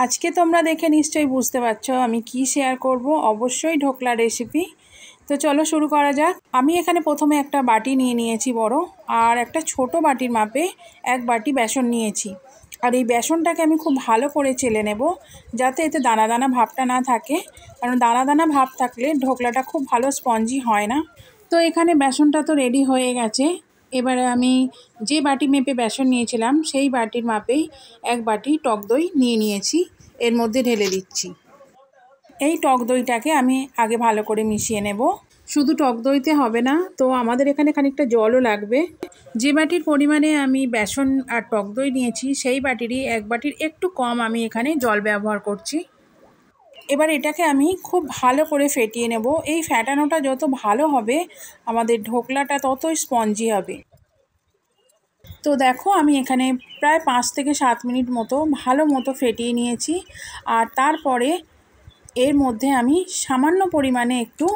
আজকে তোমরা দেখে নিশ্চয়ই বুঝতে পারছো আমি কি শেয়ার করব। অবশ্যই ঢোকলা রেসিপি। তো চলো শুরু করা যাক। আমি এখানে প্রথমে একটা বাটি নিয়ে নিয়েছি বড়, আর একটা ছোট বাটির মাপে এক বাটি বেসন নিয়েছি। আর এই বেসনটাকে আমি খুব ভালো করে চেলে নেব, যাতে এতে দানা দানা ভাবটা না থাকে, কারণ দানা দানা ভাব থাকলে ঢোকলাটা খুব ভালো স্পঞ্জি হয় না। তো এখানে বেসনটা তো রেডি হয়ে গেছে। এবারে আমি যে বাটি মেপে বেসন নিয়েছিলাম সেই বাটির মাপেই এক বাটি টক দই নিয়ে নিয়েছি, এর মধ্যে ঢেলে দিচ্ছি। এই টক দইটাকে আমি আগে ভালো করে মিশিয়ে নেব। শুধু টক দইতে হবে না, তো আমাদের এখানে খানিকটা জলও লাগবে। যে বাটির পরিমাণে আমি বেসন আর টক দই নিয়েছি সেই বাটিরই এক বাটির একটু কম আমি এখানে জল ব্যবহার করছি। এবার এটাকে আমি খুব ভালো করে ফেটিয়ে নেব। এই ফেটানোটা যত ভালো হবে আমাদের ঢোকলাটা ততই স্পঞ্জি হবে। তো দেখো আমি এখানে প্রায় 5 থেকে 7 মিনিট মতো ভালো মতো ফেটিয়ে নিয়েছি। আর তারপরে এর মধ্যে আমি সামান্য পরিমাণে একটু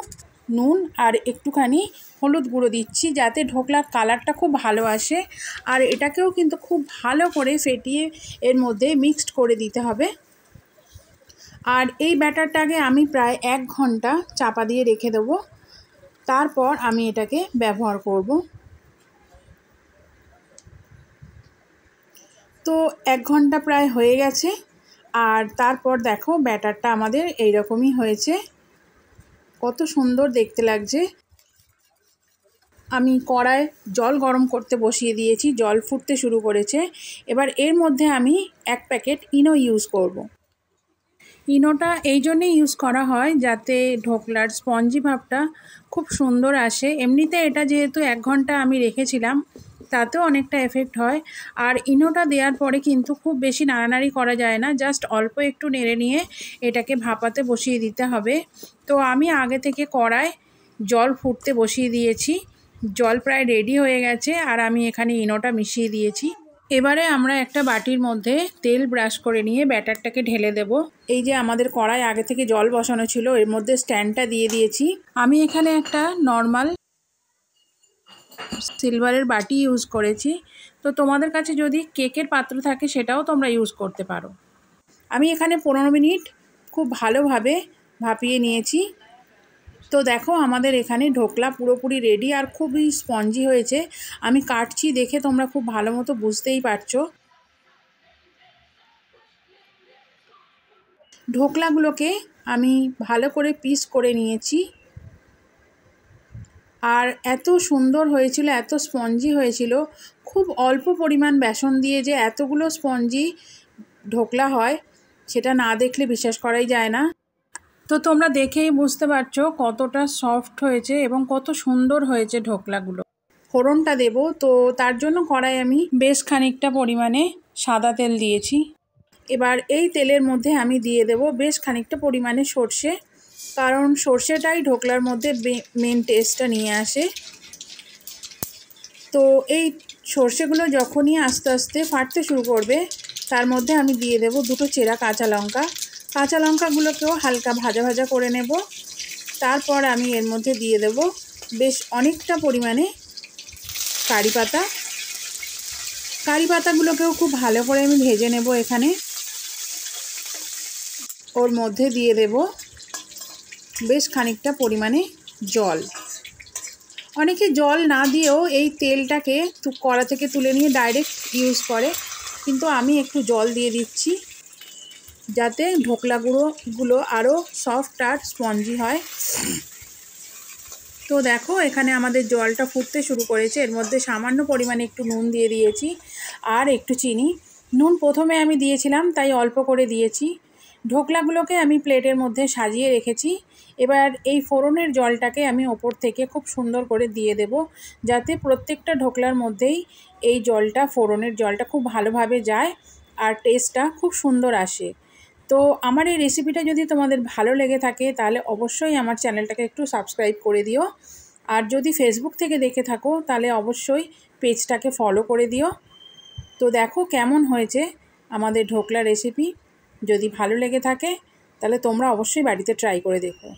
নুন আর একটুখানি হলুদ গুঁড়ো দিচ্ছি, যাতে ঢোকলার কালারটা খুব ভালো আসে। আর এটাকেও কিন্তু খুব ভালো করে ফেটিয়ে এর মধ্যে মিক্সড করে দিতে হবে। আর এই ব্যাটারটাকে আমি প্রায় 1 ঘন্টা চাপা দিয়ে রেখে দেবো। তারপর আমি এটাকে ব্যবহার করব। তো 1 ঘন্টা প্রায় হয়ে গেছে। আর তারপর দেখো ব্যাটারটা আমাদের এইরকমই হয়েছে, কত সুন্দর দেখতে লাগছে। আমি কড়ায় জল গরম করতে বসিয়ে দিয়েছি, জল ফুটতে শুরু করেছে। এবার এর মধ্যে আমি 1 প্যাকেট ইনো ইউজ করব। ইনোটা এই জন্যেই ইউজ করা হয় যাতে ঢোকলার স্পঞ্জি ভাবটা খুব সুন্দর আসে। এমনিতে এটা যেহেতু 1 ঘন্টা আমি রেখেছিলাম, তাতেও অনেকটা এফেক্ট হয়। আর ইনোটা দেওয়ার পরে কিন্তু খুব বেশি নাড়ানাড়ি করা যায় না, জাস্ট অল্প একটু নেড়ে নিয়ে এটাকে ভাপাতে বসিয়ে দিতে হবে। তো আমি আগে থেকে কড়ায় জল ফুটতে বসিয়ে দিয়েছি, জল প্রায় রেডি হয়ে গেছে। আর আমি এখানে ইনোটা মিশিয়ে দিয়েছি। এবারে আমরা একটা বাটির মধ্যে তেল ব্রাশ করে নিয়ে ব্যাটারটাকে ঢেলে দেব। এই যে আমাদের কড়াই আগে থেকে জল বসানো ছিল, এর মধ্যে স্ট্যান্ডটা দিয়ে দিয়েছি। আমি এখানে একটা নর্মাল সিলভারের বাটি ইউজ করেছি। তো তোমাদের কাছে যদি কেকের পাত্র থাকে সেটাও তোমরা ইউজ করতে পারো। আমি এখানে 15 মিনিট খুব ভালোভাবে ভাপিয়ে নিয়েছি। তো দেখো আমাদের এখানে ঢোকলা পুরোপুরি রেডি আর খুবই স্পঞ্জি হয়েছে। আমি কাটছি দেখে তোমরা খুব ভালো মতো বুঝতেই পারছো। ঢোকলাগুলোকে আমি ভালো করে পিস করে নিয়েছি। আর এত সুন্দর হয়েছিল, এত স্পঞ্জি হয়েছিল। খুব অল্প পরিমাণ বেসন দিয়ে যে এতগুলো স্পঞ্জি ঢোকলা হয় সেটা না দেখলে বিশ্বাস করাই যায় না। তো তোমরা দেখেই বুঝতে পারছো কতটা সফট হয়েছে এবং কত সুন্দর হয়েছে ঢোকলাগুলো। ফোড়নটা দেব, তো তার জন্য কড়াই আমি বেশ খানিকটা পরিমাণে সাদা তেল দিয়েছি। এবার এই তেলের মধ্যে আমি দিয়ে দেব বেশ খানিকটা পরিমাণে সর্ষে, কারণ সর্ষেটাই ঢোকলার মধ্যে মেন টেস্টটা নিয়ে আসে। তো এই সর্ষেগুলো যখনই আস্তে আস্তে ফাটতে শুরু করবে, তার মধ্যে আমি দিয়ে দেব 2টো চেরা কাঁচা লঙ্কা। কাঁচা লঙ্কাগুলোকেও হালকা ভাজা ভাজা করে নেব। তারপর আমি এর মধ্যে দিয়ে দেব বেশ অনেকটা পরিমাণে কারি পাতা। কারি পাতাগুলোকেও খুব ভালো করে আমি ভেজে নেব। এখানে ওর মধ্যে দিয়ে দেব বেশ খানিকটা পরিমাণে জল। অনেকে জল না দিয়েও এই তেলটাকে কড়া থেকে তুলে নিয়ে ডাইরেক্ট ইউজ করে, কিন্তু আমি একটু জল দিয়ে দিচ্ছি যাতে ঢোকলাগুলো আরও সফট আর স্পঞ্জি হয়। তো দেখো এখানে আমাদের জলটা ফুটতে শুরু করেছে। এর মধ্যে সামান্য পরিমাণে একটু নুন দিয়ে দিয়েছি আর একটু চিনি। নুন প্রথমে আমি দিয়েছিলাম তাই অল্প করে দিয়েছি। ঢোকলাগুলোকে আমি প্লেটের মধ্যে সাজিয়ে রেখেছি। এবার এই ফোড়নের জলটাকে আমি ওপর থেকে খুব সুন্দর করে দিয়ে দেব, যাতে প্রত্যেকটা ঢোকলার মধ্যেই এই জলটা, ফোড়নের জলটা খুব ভালোভাবে যায় আর টেস্টটা খুব সুন্দর আসে। তো আমার এই রেসিপিটা যদি তোমাদের ভালো লেগে থাকে তাহলে অবশ্যই আমার চ্যানেলটাকে একটু সাবস্ক্রাইব করে দিও। আর যদি ফেসবুক থেকে দেখে থাকো তাহলে অবশ্যই পেজটাকে ফলো করে দিও। তো দেখো কেমন হয়েছে আমাদের ঢোকলা রেসিপি। যদি ভালো লেগে থাকে তাহলে তোমরা অবশ্যই বাড়িতে ট্রাই করে দেখো।